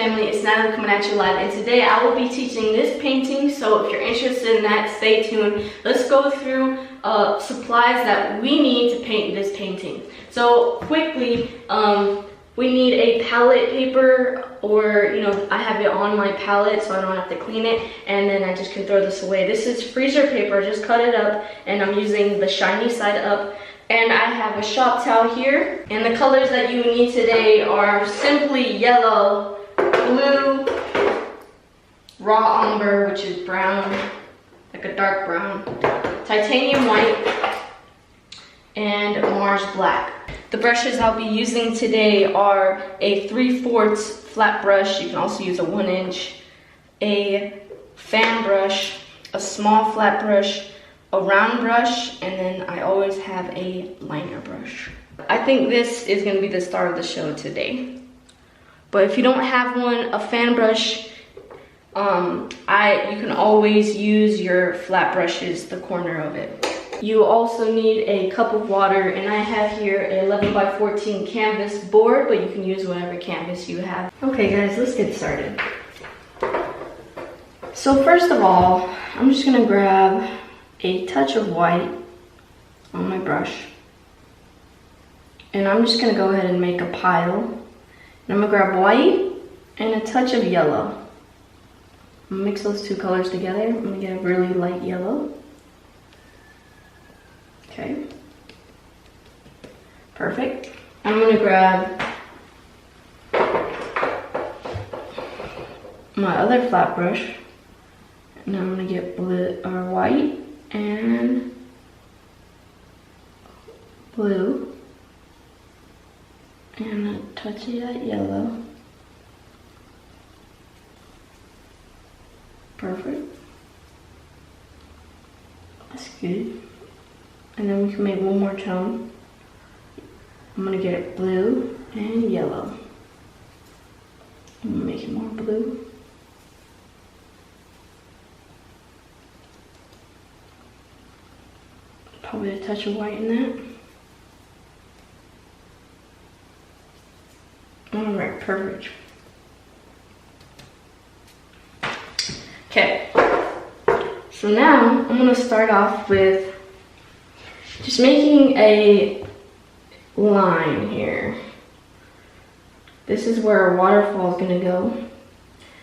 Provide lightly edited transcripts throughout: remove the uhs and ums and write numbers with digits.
family, it's Natalie coming at you live, and today I will be teaching this painting. So if you're interested in that, stay tuned. Let's go through supplies that we need to paint this painting. So quickly, we need a palette paper, or I have it on my palette so I don't have to clean it, and then I just can throw this away. This is freezer paper, just cut it up, and I'm using the shiny side up. And I have a shop towel here, and the colors that you need today are simply yellow, blue, raw umber, which is brown, like a dark brown, titanium white, and Mars black. The brushes I'll be using today are a 3/4 flat brush. You can also use a 1-inch, a fan brush, a small flat brush, a round brush, and then I always have a liner brush. I think this is gonna be the star of the show today. But if you don't have one, a fan brush, you can always use your flat brushes, the corner of it. You also need a cup of water, and I have here an 11x14 canvas board, but you can use whatever canvas you have. Okay guys, let's get started. So first of all, I'm just gonna grab a touch of white on my brush, and I'm just gonna go ahead and make a pile. And I'm gonna grab white and a touch of yellow. I'm gonna mix those two colors together. I'm gonna get a really light yellow. Okay, perfect. I'm gonna grab my other flat brush, and I'm gonna get blue or white and blue and a touch of that yellow. Perfect. That's good. And then we can make one more tone. I'm gonna get it blue and yellow. I'm gonna make it more blue. Probably a touch of white in that. All right, perfect. Okay, so now I'm gonna start off with just making a line here. This is where our waterfall is gonna go.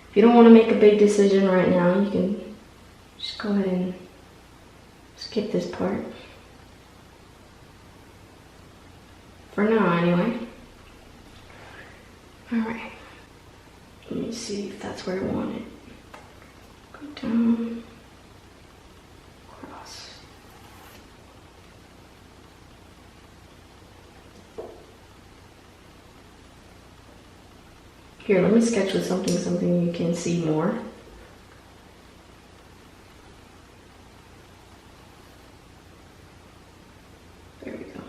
If you don't wanna make a big decision right now, you can just go ahead and skip this part. For now, anyway. All right. Let me see if that's where I want it. Go down, across. Here, let me sketch with something you can see more. There we go.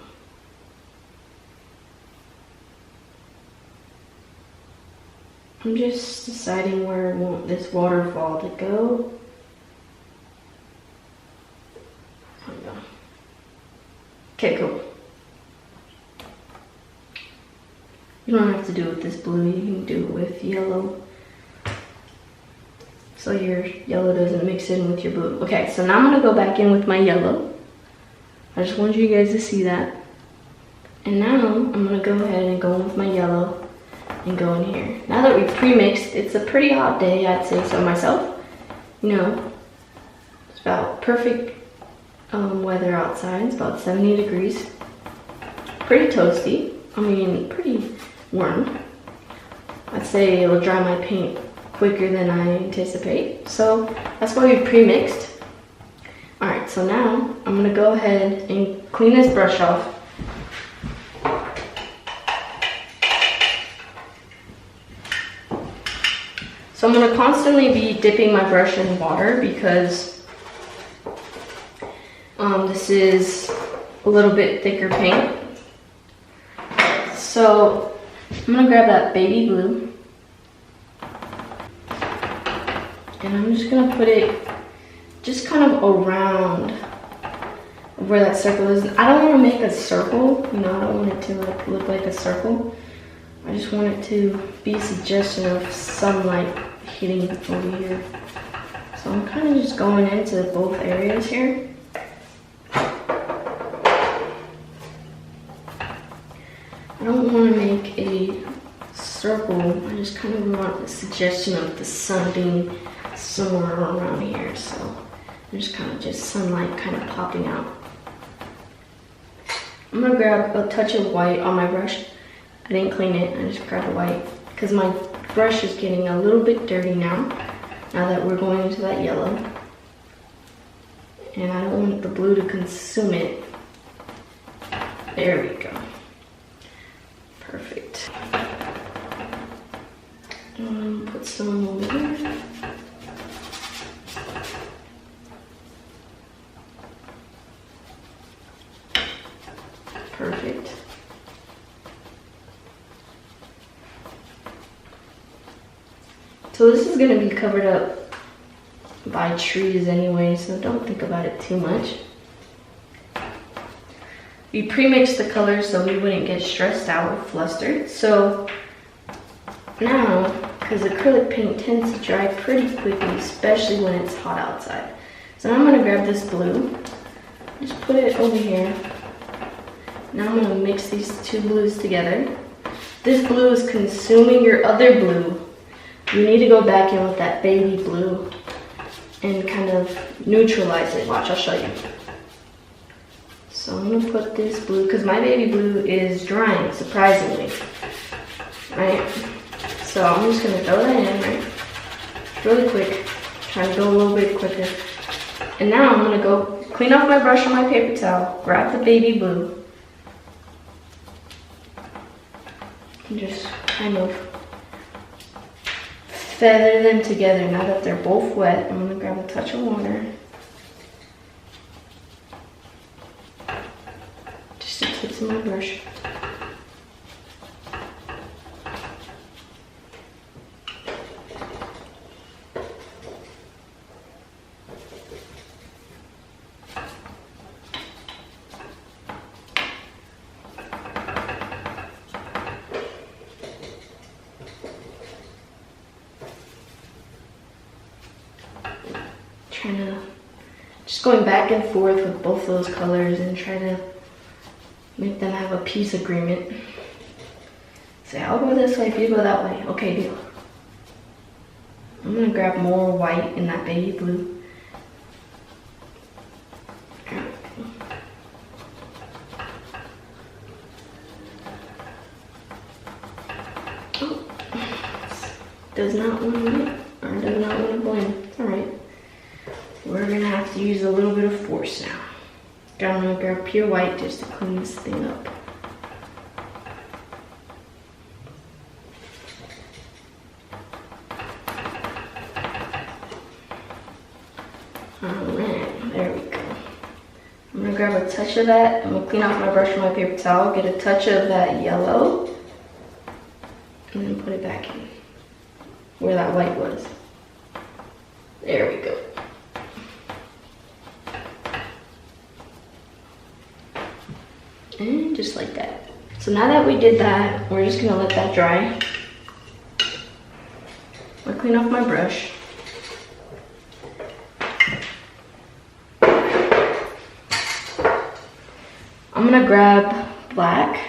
I'm just deciding where I want this waterfall to go. There we go. Okay, cool. You don't have to do it with this blue, you can do it with yellow, so your yellow doesn't mix in with your blue. Okay, so now I'm gonna go back in with my yellow. I just wanted you guys to see that. And now I'm gonna go ahead and go in with my yellow and go in here. Now that we've pre-mixed, it's a pretty hot day, I'd say so myself. It's about perfect weather outside. It's about 70 degrees. Pretty toasty. I mean, pretty warm. I'd say it'll dry my paint quicker than I anticipate. So that's why we pre-mixed. All right, so now I'm gonna go ahead and clean this brush off. So I'm gonna constantly be dipping my brush in water because this is a little bit thicker paint. So I'm gonna grab that baby blue, and I'm just gonna put it just kind of around where that circle is. I don't want to make a circle, I don't want it to look like a circle. I just want it to be a suggestion of sunlight hitting over here. So I'm kind of just going into both areas here. I don't want to make a circle. I just kind of want a suggestion of the sun being somewhere around here. So I'm just kind of sunlight kind of popping out. I'm gonna grab a touch of white on my brush. I didn't clean it, I just grabbed the white because my brush is getting a little bit dirty now that we're going into that yellow. And I don't want the blue to consume it. There we go. Perfect. Put some over here. Perfect. So this is going to be covered up by trees anyway, so don't think about it too much. We pre-mixed the colors so we wouldn't get stressed out or flustered. So now, because acrylic paint tends to dry pretty quickly, especially when it's hot outside. So now I'm going to grab this blue, just put it over here. Now I'm going to mix these two blues together. This blue is consuming your other blue. You need to go back in with that baby blue and kind of neutralize it. Watch, I'll show you. So I'm going to put this blue, because my baby blue is drying, surprisingly. Right? So I'm just going to throw that in, right? Really quick. Trying to go a little bit quicker. And now I'm going to go clean off my brush on my paper towel, grab the baby blue, and just kind of feather them together. Now that they're both wet, I'm going to grab a touch of water. Just the tips of my brush. Trying to, just going back and forth with both those colors and try to make them have a peace agreement. Say, I'll go this way if you go that way. Okay, deal. I'm gonna grab more white in that baby blue. Oh, does not want to mix, or does not want to blend. It's alright. We're gonna have to use a little bit of force now. I'm gonna grab pure white just to clean this thing up. Alright, there we go. I'm gonna grab a touch of that. I'm gonna clean off my brush with my paper towel, get a touch of that yellow, and then put it back in where that white was. There we go. And just like that. So now that we did that, we're just gonna let that dry. I'll clean off my brush. I'm gonna grab black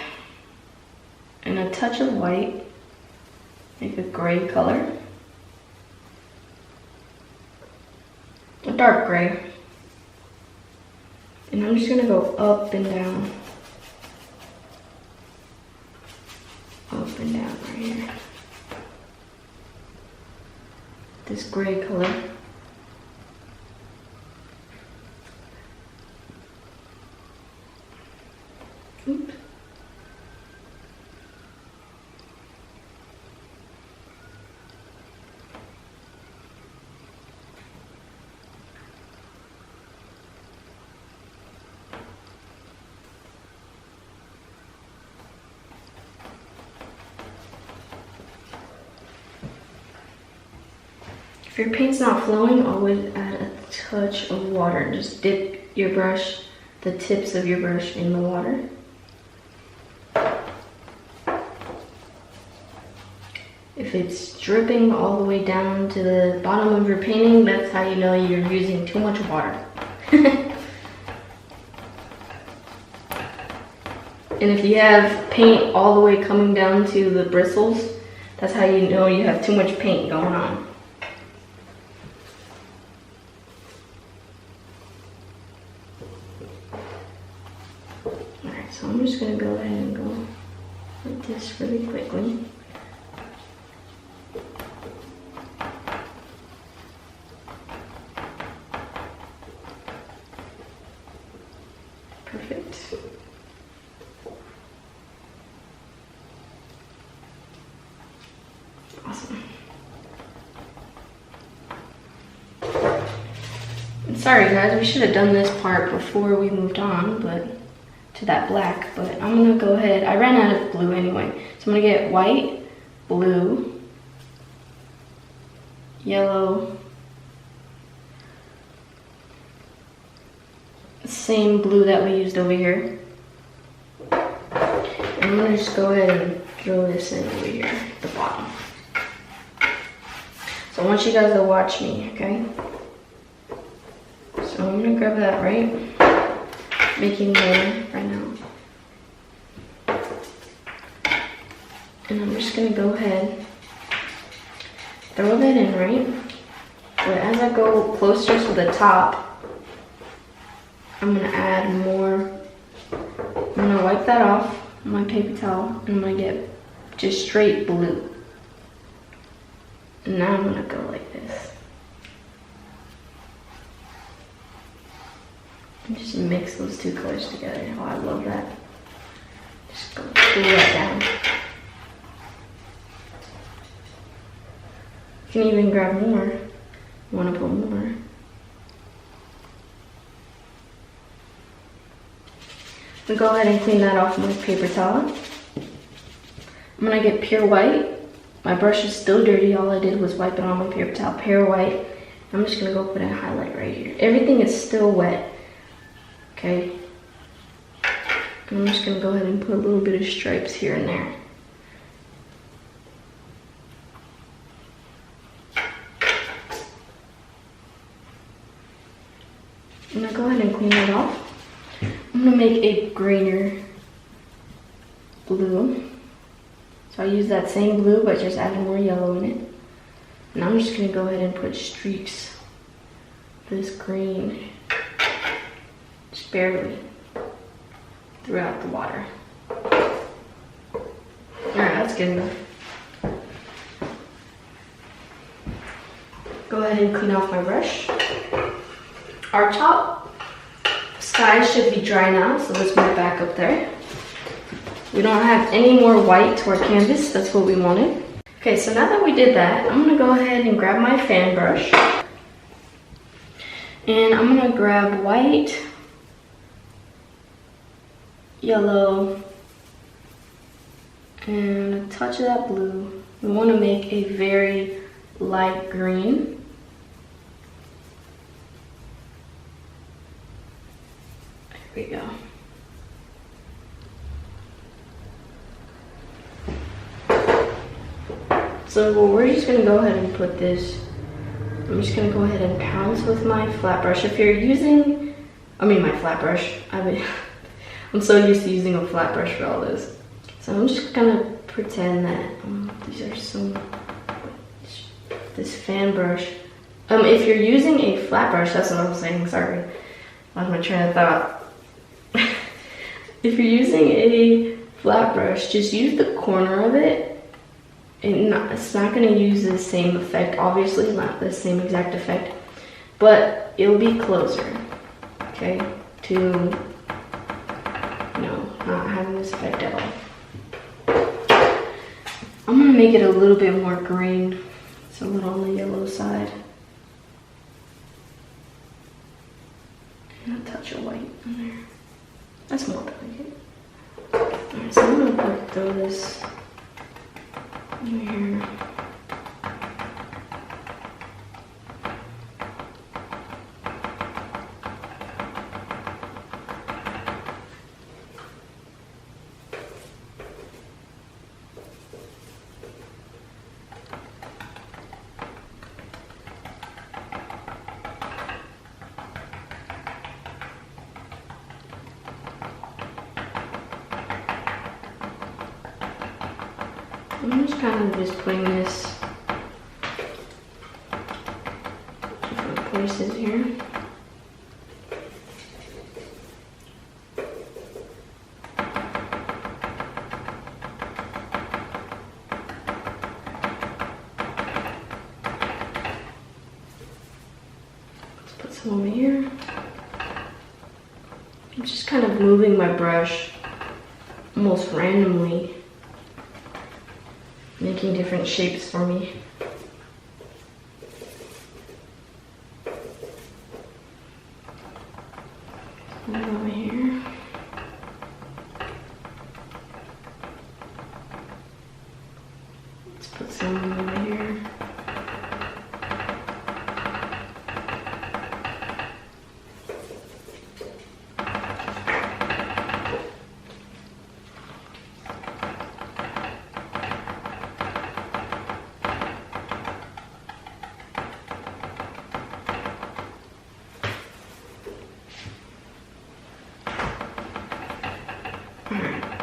and a touch of white, make a gray color, a dark gray. And I'm just gonna go up and down. Up and down right here. This gray color. Oops. If your paint's not flowing, always add a touch of water. Just dip your brush, the tips of your brush in the water. If it's dripping all the way down to the bottom of your painting, that's how you know you're using too much water. And if you have paint all the way coming down to the bristles, that's how you know you have too much paint going on. Alright, so I'm just going to go ahead and go like this really quickly. Perfect. Awesome. I'm sorry guys, we should have done this part before we moved on, but to that black, but I'm gonna go ahead, I ran out of blue anyway. So I'm gonna get white, blue, yellow, same blue that we used over here. I'm gonna just go ahead and throw this in over here at the bottom. So I want you guys to watch me, okay? So I'm gonna grab that right, making layer right now. And I'm just gonna go ahead, throw that in right. But as I go closer to the top, I'm gonna add more. I'm gonna wipe that off on my paper towel, and I'm gonna get just straight blue. And now I'm gonna go like this. And just mix those two colors together. Oh, I love that. Just go pull that down. You can even grab more. You wanna put more. I'm gonna go ahead and clean that off with my paper towel. I'm gonna get pure white. My brush is still dirty. All I did was wipe it on my paper towel. Pure white. I'm just gonna go put a highlight right here. Everything is still wet. Okay. And I'm just gonna go ahead and put a little bit of stripes here and there. I'm gonna go ahead and clean it off. I'm gonna make a greener blue. So I use that same blue, but just adding more yellow in it. And I'm just gonna go ahead and put streaks of this green, just barely, throughout the water. All right, that's good enough. Go ahead and clean off my brush. Our top sky should be dry now, so let's move back up there. We don't have any more white to our canvas, that's what we wanted. Okay, so now that we did that, I'm gonna go ahead and grab my fan brush. And I'm gonna grab white, yellow, and a touch of that blue. We wanna make a very light green. There we go. So we're just gonna go ahead and put this, I'm just gonna go ahead and pounce with my flat brush. If you're using, my flat brush, I'm so used to using a flat brush for all this. So I'm just gonna pretend that these are this fan brush. If you're using a flat brush, that's what I'm saying, sorry. Lost my train of thought. If you're using a flat brush, just use the corner of it. It's not going to use the same effect, obviously not the same exact effect, but it'll be closer, okay, to not having this effect at all. I'm going to make it a little bit more green, it's a little on the yellow side, and a touch of white in there. That's more delicate. Alright, so I'm going to throw this here. I'm just kind of just putting this different places here. Let's put some over here. I'm just kind of moving my brush almost randomly, making different shapes for me. Right over here. Let's put some over here.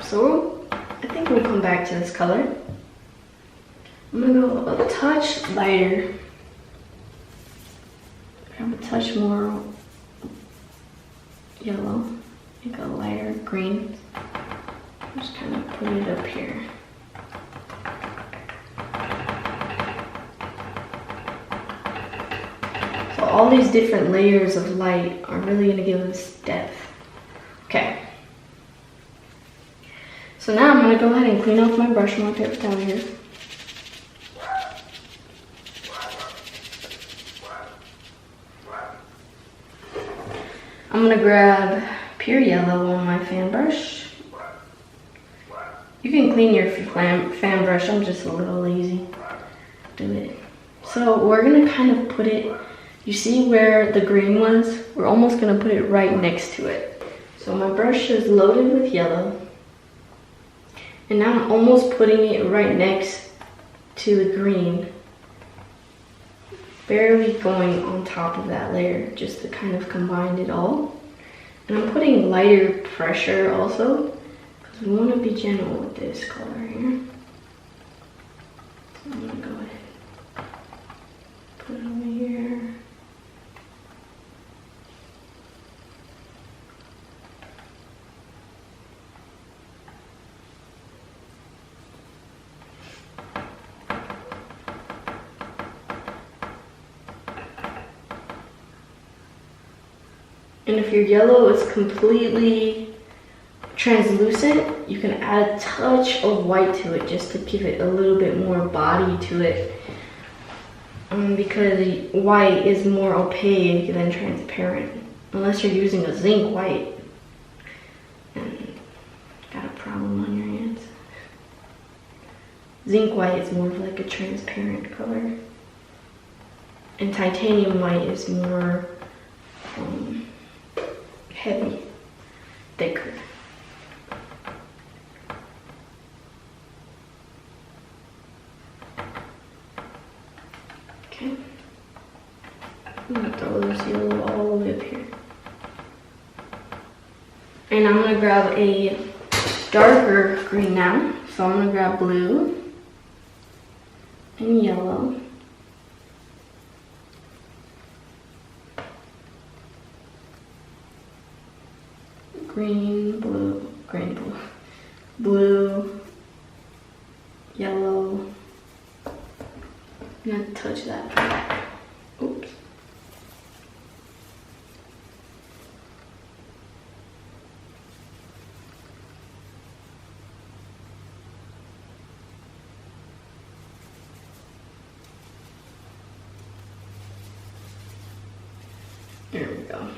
So I think we'll come back to this color. I'm gonna go a touch lighter. Grab a touch more yellow, like a lighter green. Just kind of put it up here. So all these different layers of light are really gonna give us depth. Okay. So now I'm gonna go ahead and clean off my brush marker down here. I'm gonna grab pure yellow on my fan brush. You can clean your fan brush, I'm just a little lazy. Do it. So we're gonna kind of put it, you see where the green was? We're almost gonna put it right next to it. So my brush is loaded with yellow. And now I'm almost putting it right next to the green. Barely going on top of that layer, just to kind of combine it all. And I'm putting lighter pressure also, because we want to be gentle with this color here. So I'm gonna go ahead, put it over here. And if your yellow is completely translucent, you can add a touch of white to it just to give it a little bit more body to it. Because white is more opaque than transparent, unless you're using a zinc white. And got a problem on your hands. Zinc white is more of like a transparent color. And titanium white is more heavy, thicker. Okay. I'm gonna throw this yellow all the way up here. And I'm gonna grab a darker green now. So I'm gonna grab blue and yellow. Green, blue, blue, yellow. I'm gonna touch that. Oops. There we go.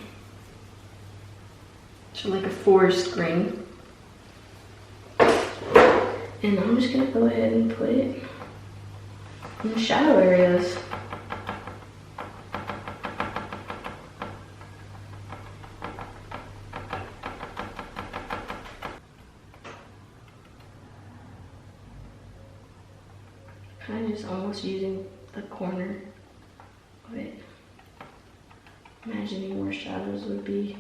So like a forest green. And I'm just gonna go ahead and put it in the shadow areas. Kind of just almost using the corner of it. Imagining where shadows would be.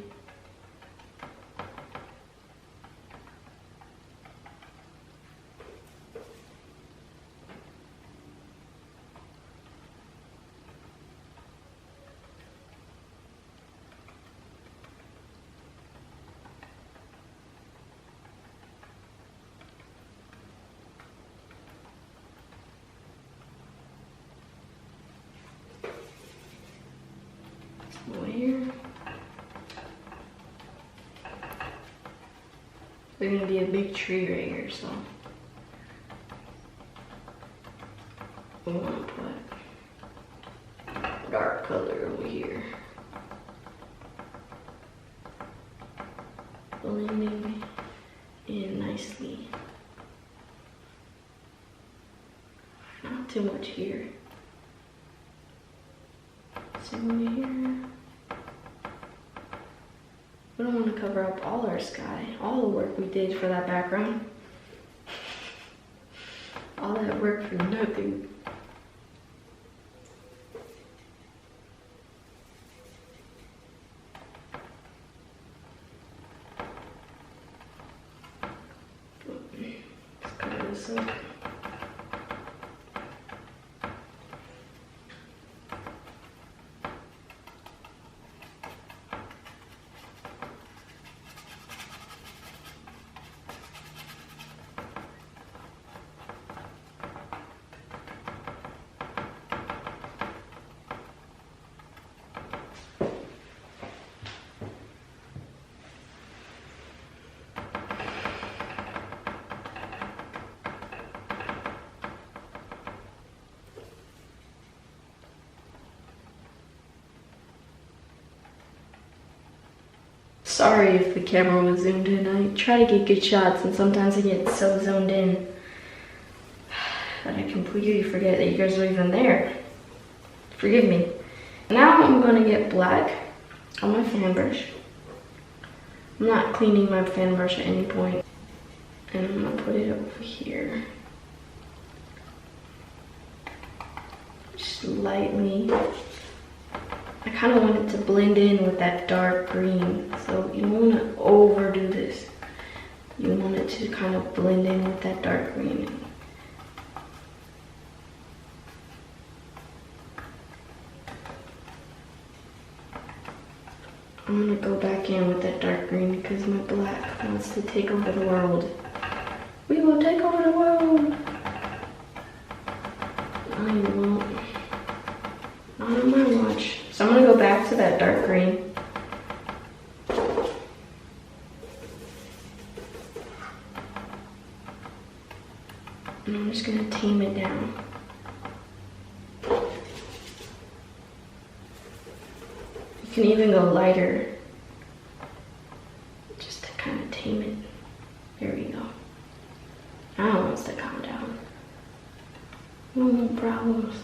over here. There's gonna be a big tree right here, so we want to put dark color over here. Blending in nicely. Not too much here. Same over here. We don't want to cover up all our sky, all the work we did for that background. All that work for nothing. Let's cover this up. Sorry if the camera was zoomed in. I try to get good shots and sometimes I get so zoned in that I completely forget that you guys are even there. Forgive me. Now I'm gonna get black on my fan brush. I'm not cleaning my fan brush at any point. And I'm gonna put it over here. Just lightly. I kind of want it to blend in with that dark green, so you don't want to overdo this. You want it to kind of blend in with that dark green. I'm going to go back in with that dark green because my black wants to take over the world. We will take over the world! No, you won't. Not on my watch. So I'm gonna go back to that dark green. And I'm just gonna tame it down. You can even go lighter, just to kind of tame it. There we go. Now it wants to calm down. No more problems.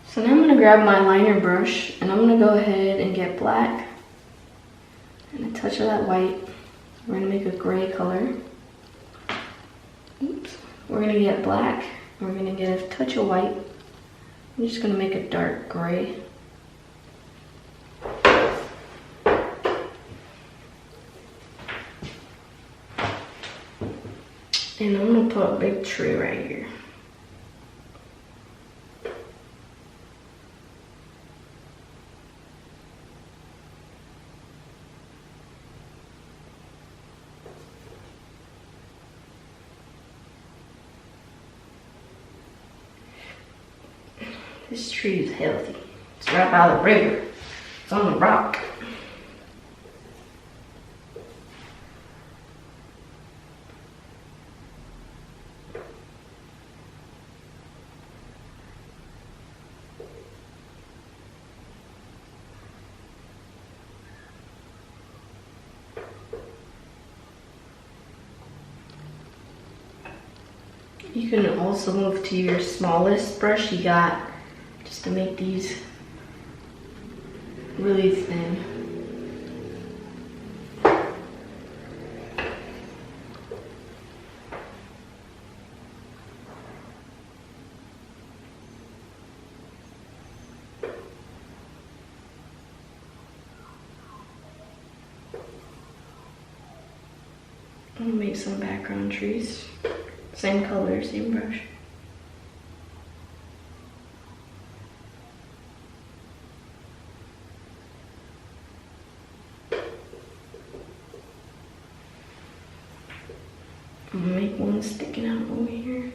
So now I'm going to grab my liner brush and I'm going to go ahead and get black and a touch of that white. We're going to make a gray color. Oops. We're going to get black. We're going to get a touch of white. I'm just going to make a dark gray. And I'm going to put a big tree right here. This tree is healthy. It's right by the river. It's on the rock. You can also move to your smallest brush you got, just to make these really thin. I'm gonna make some background trees. Same color, same brush. I'm gonna make one sticking out over here.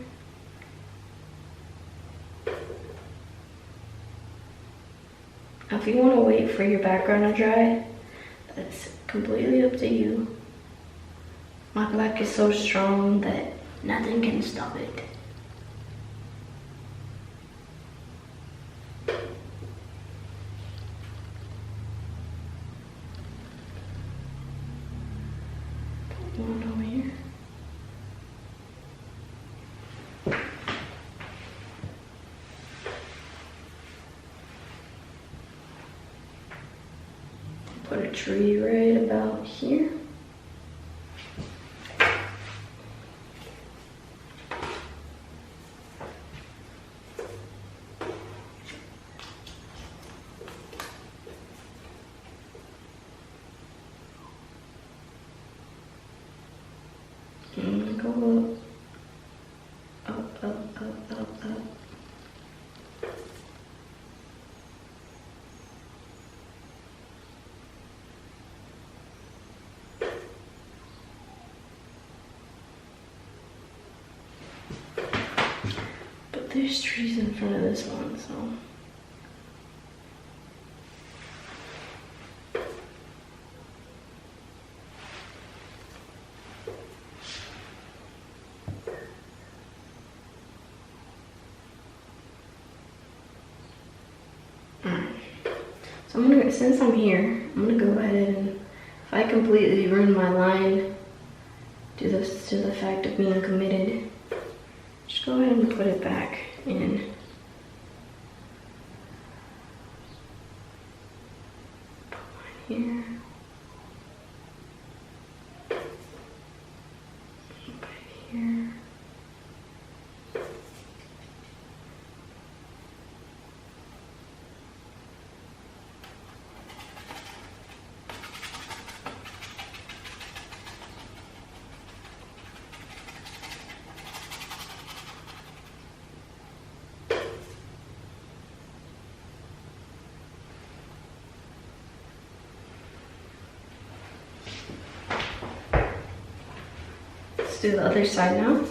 Now, if you want to wait for your background to dry, that's completely up to you. My black is so strong that nothing can stop it. Put one over here. Put a tree right about here. And go up, up, up, up, up. But there's trees in front of this one, so. So I'm gonna, since I'm here, I'm gonna go ahead and, if I completely ruin my line due to the fact of being committed, just go ahead and put it back in. Put mine here. Put it here. Let's do the other side now.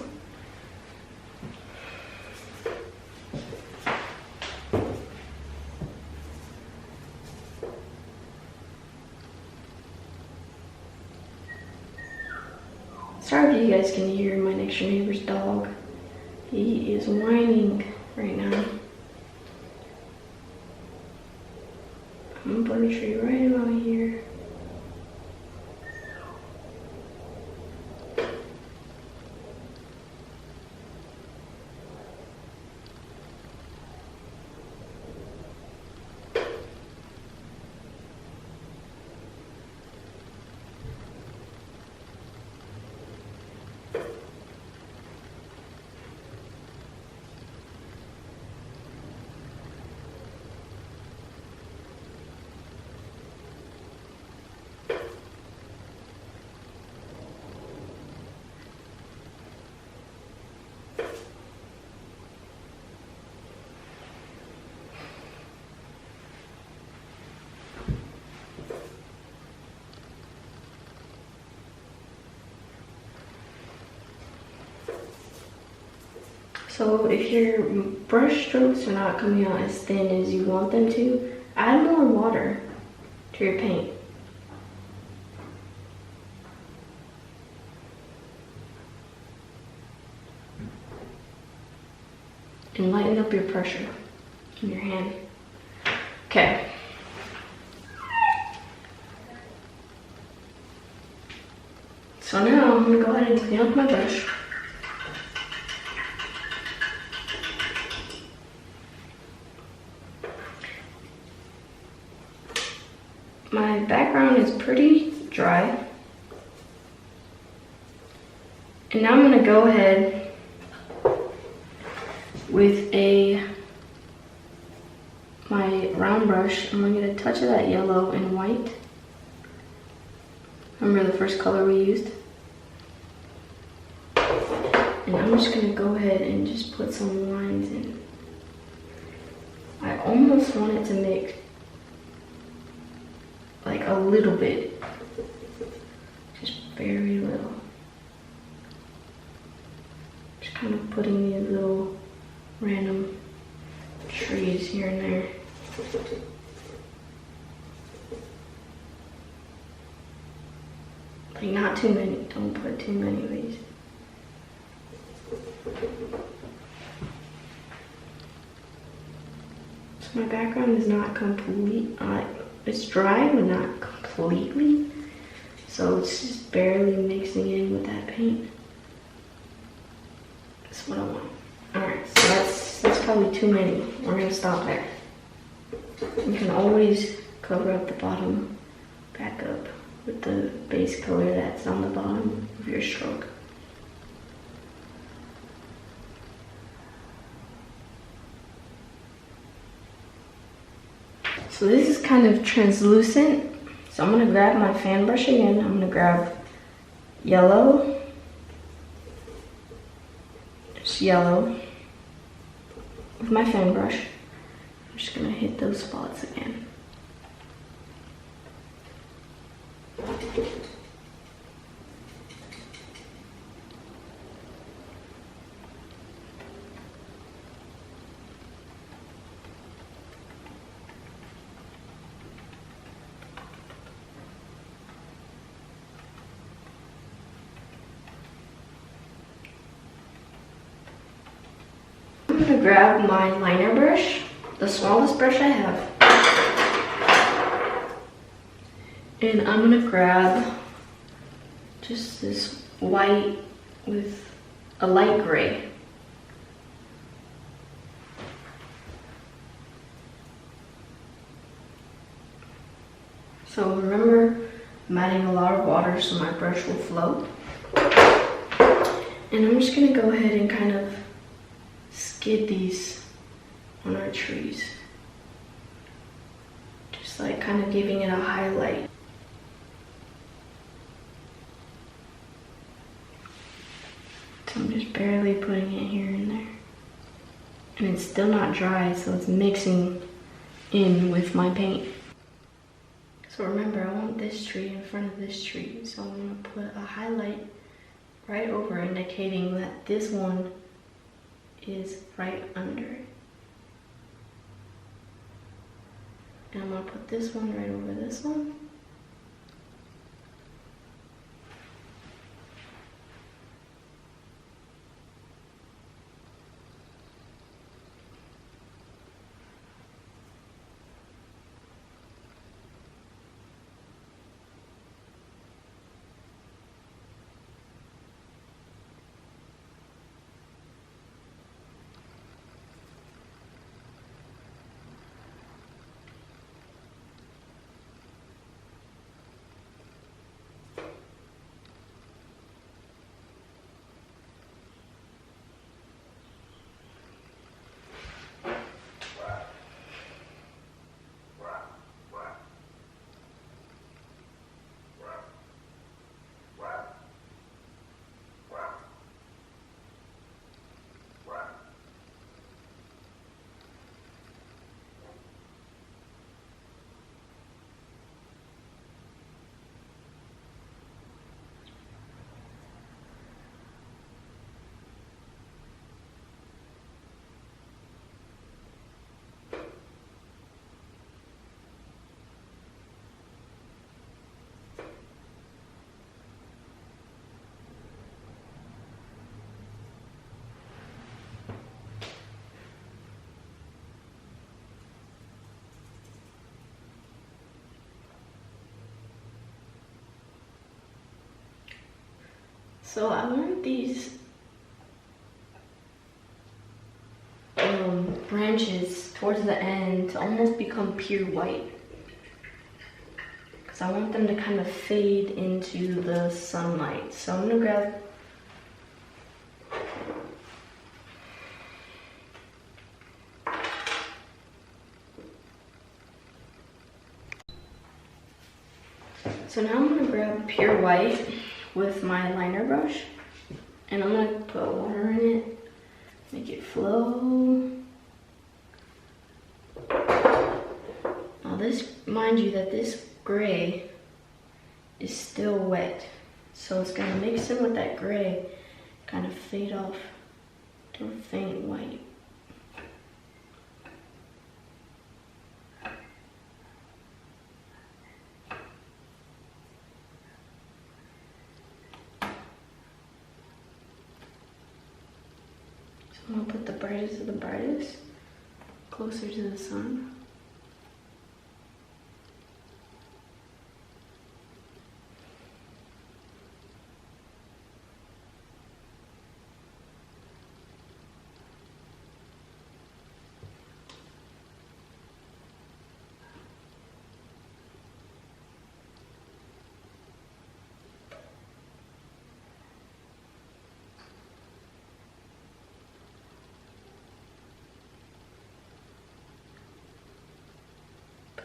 Sorry if you guys can hear my next door neighbor's dog. He is whining right now. I'm gonna put a tree right about here. So if your brush strokes are not coming out as thin as you want them to, add more water to your paint. And lighten up your pressure in your hand. Okay. So now I'm gonna go ahead and clean up my brush. My background is pretty dry. And now I'm gonna go ahead with my round brush. I'm gonna get a touch of that yellow and white. Remember the first color we used? And I'm just gonna go ahead and just put some lines in. I almost want it to make like a little bit, just very little. putting these little random trees here and there. Like not too many, don't put too many of these. So my background is not complete, it's dry but not completely. So it's just barely mixing in with that paint. That's what I want. Alright, so that's probably too many. We're gonna stop there. You can always cover up the bottom back up with the base color that's on the bottom of your stroke. So this is kind of translucent. So I'm gonna grab my fan brush again. I'm gonna grab yellow. Just yellow with my fan brush. I'm just gonna hit those spots again. I'm gonna grab my liner brush, the smallest brush I have, and I'm gonna grab just this white with a light gray. So remember, I'm adding a lot of water so my brush will flow. And I'm just gonna go ahead and kind of skid these on our trees. Just like kind of giving it a highlight. So I'm just barely putting it here and there. And it's still not dry, so it's mixing in with my paint. So remember, I want this tree in front of this tree. So I'm gonna put a highlight right over, indicating that this one is right under it. And I'm gonna put this one right over this one. So I want these branches towards the end to almost become pure white, because I want them to kind of fade into the sunlight. So I'm gonna grab now I'm gonna grab pure white with my liner brush, and I'm gonna put water in it, make it flow. Now this, mind you that this gray is still wet, so it's gonna mix in with that gray, kind of fade off or faint white. So I'm gonna put the brightest of the brightest closer to the sun.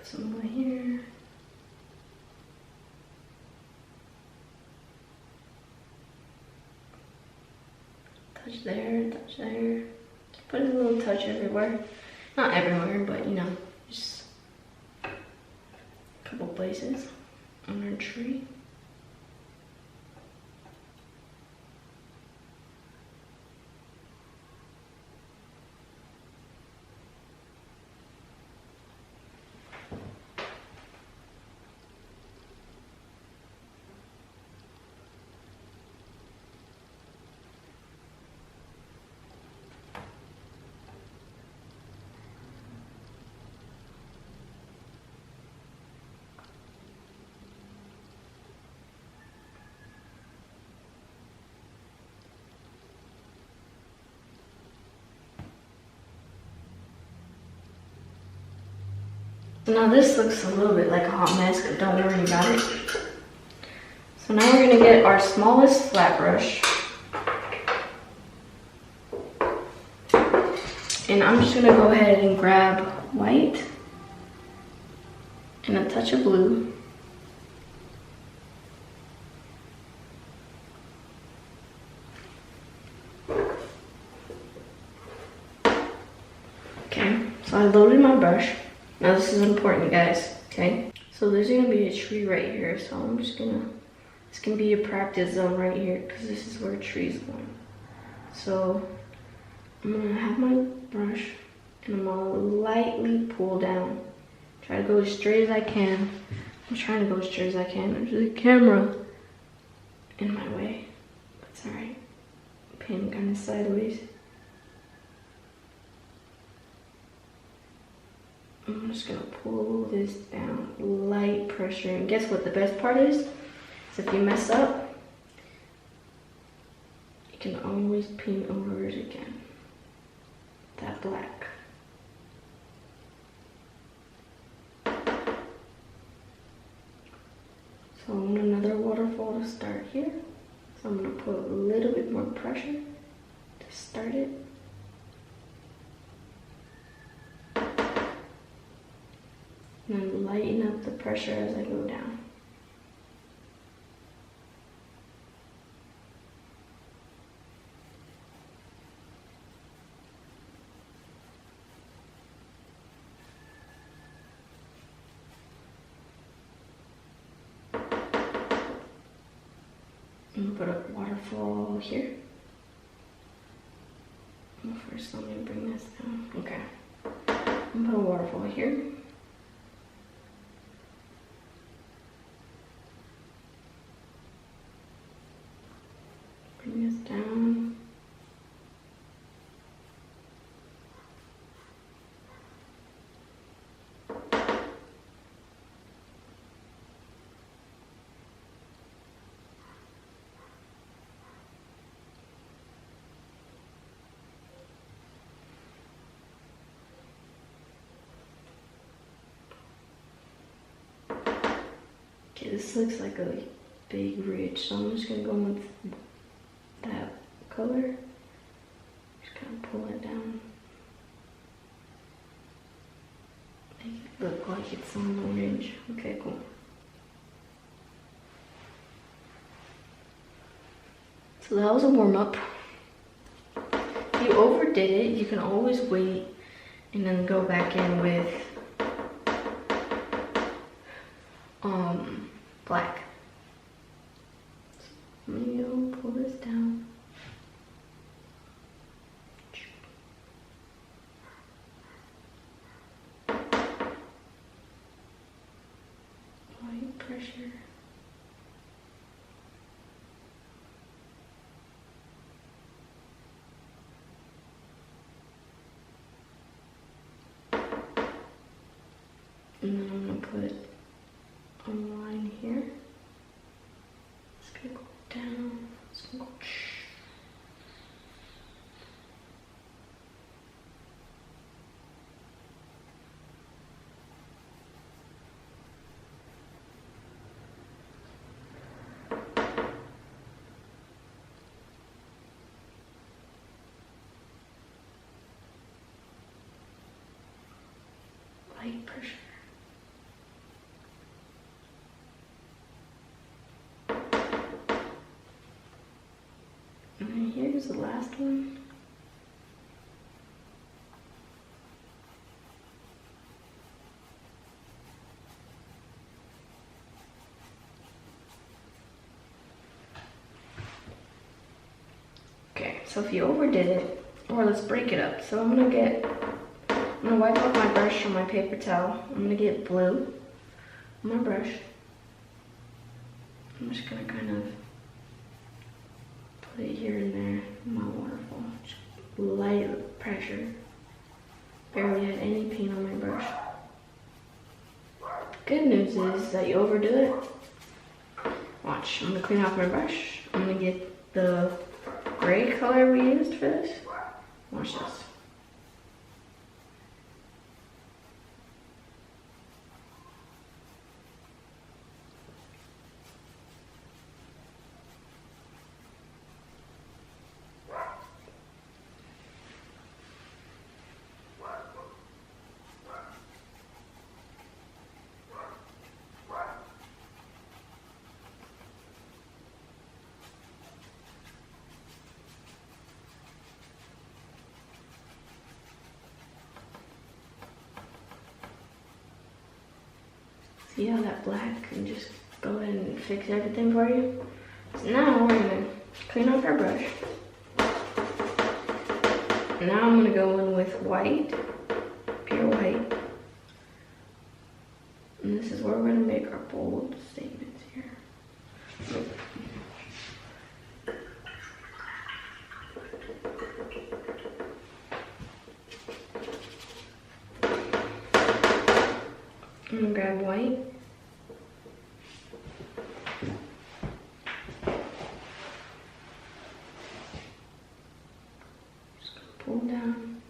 Some more here. Touch there, touch there. Put a little touch everywhere. Not everywhere, but you know, just a couple places on our tree. Now this looks a little bit like a hot mess, but don't worry about it. So now we're gonna get our smallest flat brush. And I'm just gonna go ahead and grab white and a touch of blue. Okay, so I loaded my brush. Now this is important, guys, okay? So there's gonna be a tree right here, so I'm just gonna, it's gonna be a practice zone right here, because this is where trees going. So I'm gonna have my brush, and I'm gonna lightly pull down. Try to go as straight as I can. I'm trying to go as straight as I can. There's the camera in my way. That's alright. Painting kind of sideways. I'm just gonna pull this down, light pressure. And guess what the best part is if you mess up, you can always paint over it again. That black. So I want another waterfall to start here. So I'm gonna put a little bit more pressure to start it. And then lighten up the pressure as I go down. I'm gonna put a waterfall here. Well, first let me bring this down. Okay. I'm gonna put a waterfall here. Bring this down. Okay, this looks like a big ridge, so I'm just gonna go with that color. Just kind of pull it down. Make it look like it's on the ridge. Okay, cool. So that was a warm-up. If you overdid it, you can always wait and then go back in with black. So I'm gonna pull this down. down. Light pressure. And here's the last one. Okay, so if you overdid it, or let's break it up. So I'm gonna wipe off my brush from my paper towel. I'm gonna get blue on my brush. I'm just gonna kind of put it here and there in my waterfall. Just light pressure. Barely had any paint on my brush. Good news is that you overdo it. Watch, I'm gonna clean off my brush. I'm gonna get the gray color we used for this. Watch this. See how that black can just go ahead and fix everything for you? So now we're gonna clean off our brush. Now I'm gonna go in with white, pure white. And this is where we're gonna make our bold statements here. I'm gonna grab white. Just gonna pull down.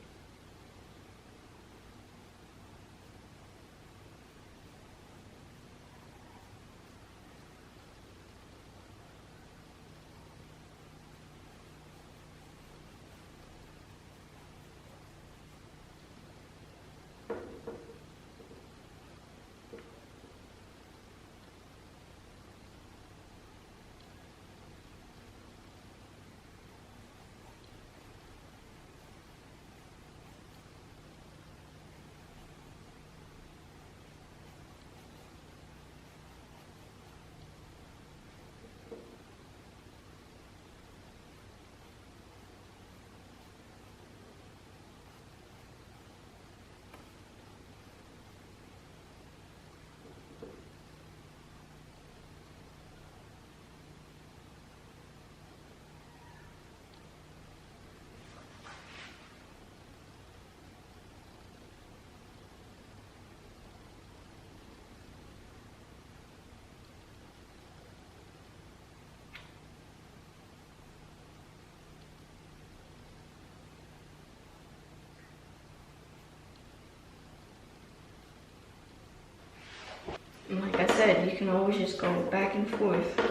And like I said, you can always just go back and forth. If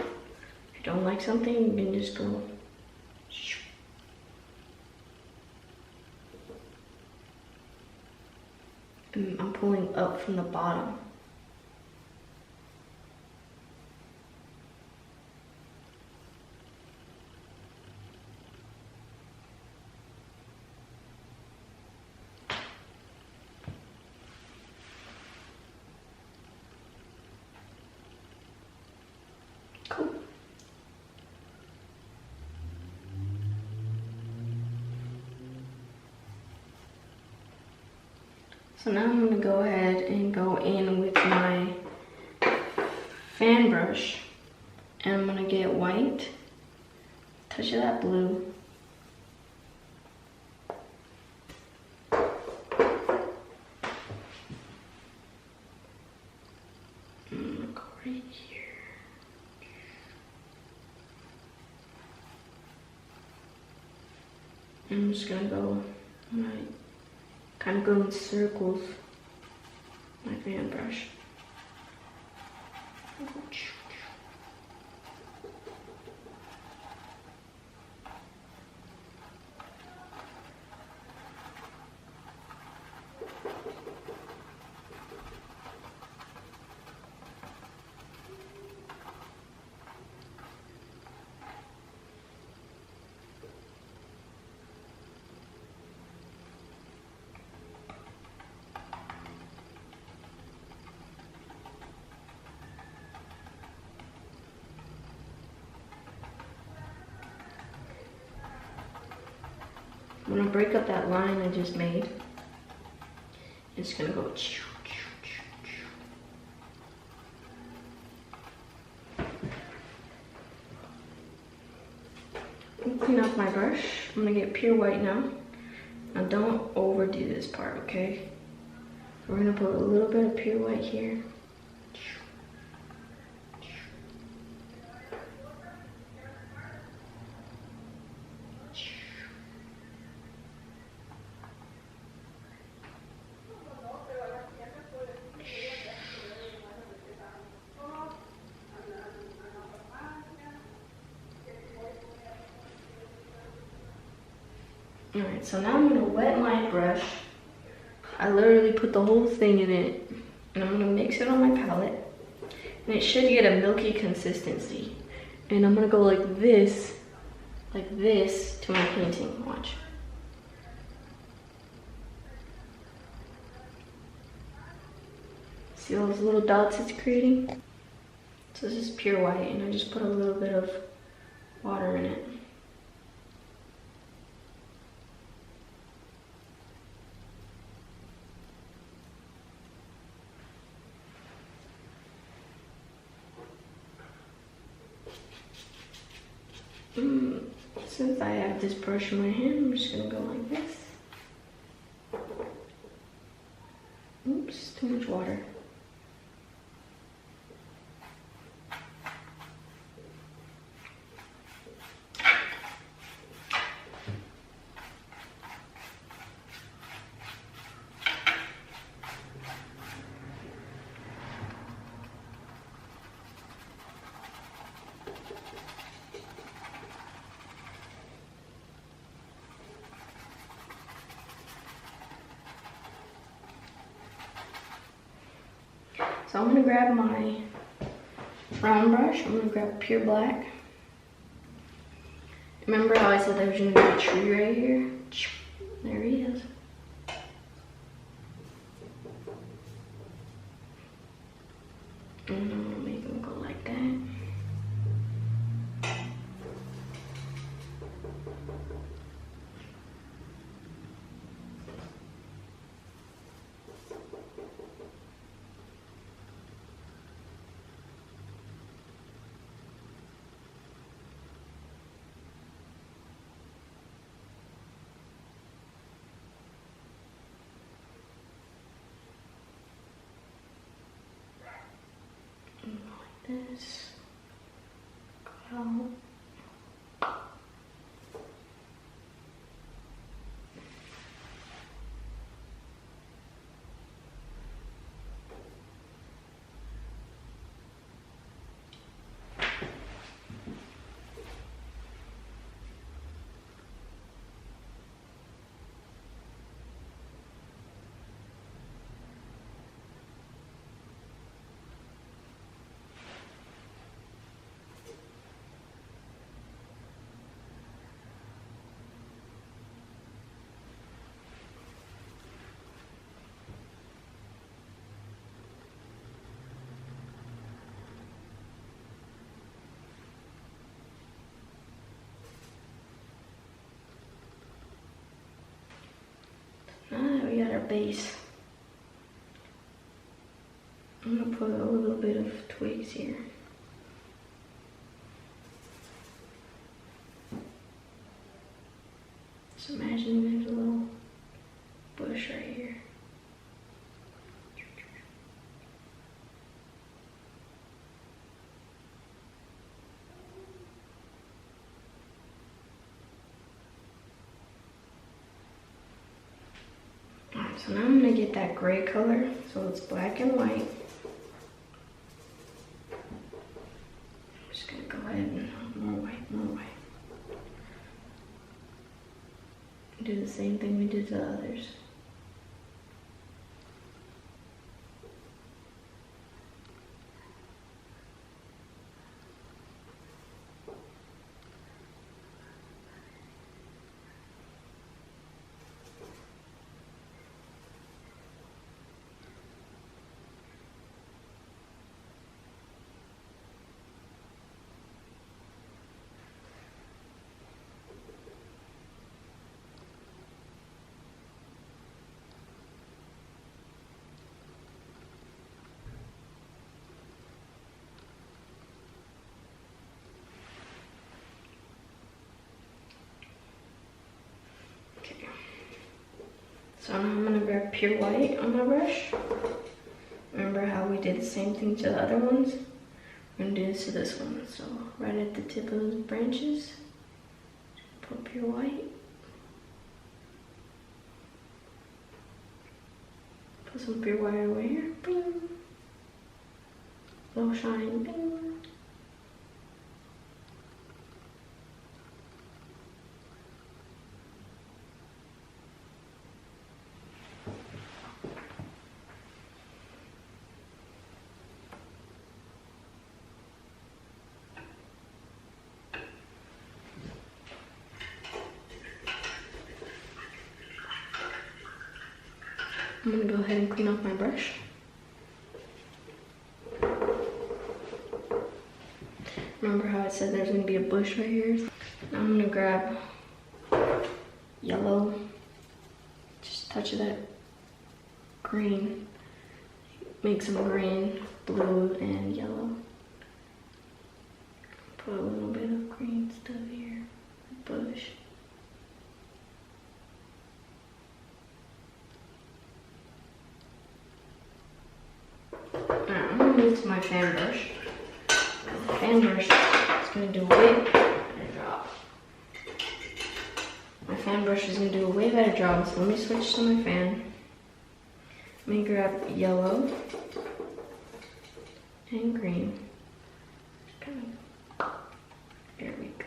you don't like something, you can just go. And I'm pulling up from the bottom. Cool. So now I'm going to go ahead and go in with my fan brush, and I'm going to get white, touch of that blue, and go right here. I'm just gonna go, kind of go in circles with my fan brush. I'm gonna break up that line I just made. It's gonna go. Clean off my brush. I'm gonna get pure white now. Now don't overdo this part, okay? We're gonna put a little bit of pure white here. Alright, so now I'm gonna wet my brush. I literally put the whole thing in it. And I'm gonna mix it on my palette. And it should get a milky consistency. And I'm gonna go like this to my painting. Watch. See those little dots it's creating? So this is pure white, and I just put a little bit of water in it. Since I have this brush in my hand, I'm just gonna go like this. Oops, too much water. So I'm gonna grab my round brush. I'm gonna grab pure black. Remember how I said there was gonna be a tree right here? There he is. And I'm gonna make him go like that. This go out. We got our base. I'm gonna put a little bit of twigs here. Just imagine there's a little bush right here. So now I'm gonna get that gray color, so it's black and white. I'm just gonna go ahead and more white, more white. Do the same thing we did to the others. Okay. So now I'm gonna grab pure white on my brush. Remember how we did the same thing to the other ones? We're gonna do this to this one. So right at the tip of those branches, put pure white. Put some pure white over here. Bing. Little shine. Bing. I'm gonna go ahead and clean off my brush. Remember how I said there's gonna be a bush right here? Now I'm gonna grab yellow, just touch of that green, make some green, blue, and yellow. Put a little bit of green stuff here, bush. Alright, I'm gonna move to my fan brush. The fan brush is gonna do a way better job. My fan brush is gonna do a way better job, so let me switch to my fan. Let me grab yellow and green. There we go.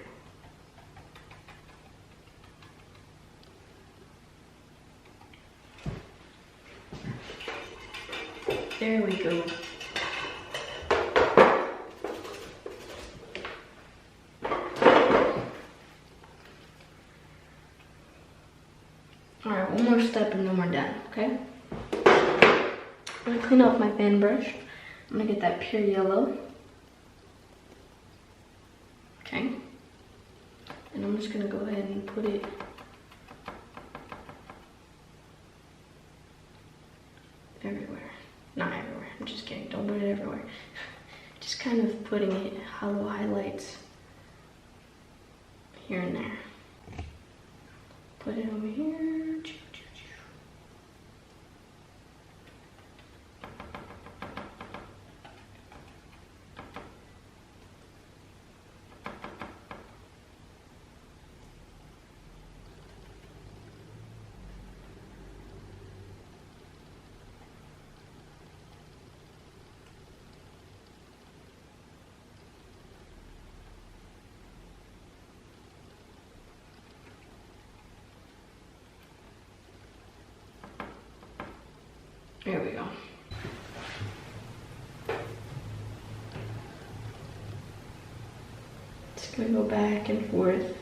There we go. Alright, one more step and then we're done, okay? I'm gonna clean off my fan brush. I'm gonna get that pure yellow. Okay. And I'm just gonna go ahead and put it everywhere. Not everywhere, I'm just kidding, don't put it everywhere. Just kind of putting it hollow highlights here and there. Put it over here. There we go. Just gonna go back and forth.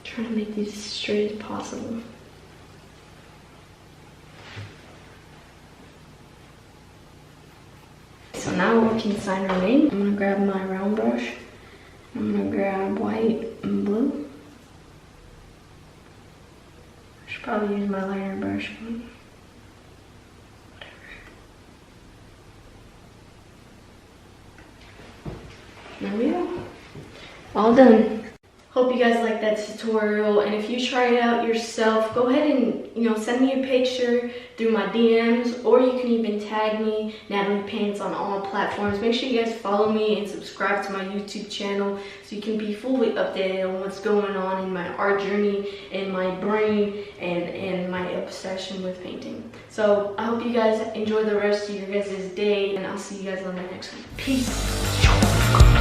Trying to make these as straight as possible. So now what can sign our name? I'm gonna grab my round brush. I'm gonna grab white and blue. I should probably use my lighter brush. Whatever. There we go. All done. Hope you guys like that tutorial, and if you try it out yourself, go ahead and send me a picture through my DMs, or you can even tag me, Nataly Paints, on all platforms. Make sure you guys follow me and subscribe to my YouTube channel so you can be fully updated on what's going on in my art journey, in my brain, and my obsession with painting. So I hope you guys enjoy the rest of your guys' day, and I'll see you guys on the next one. Peace.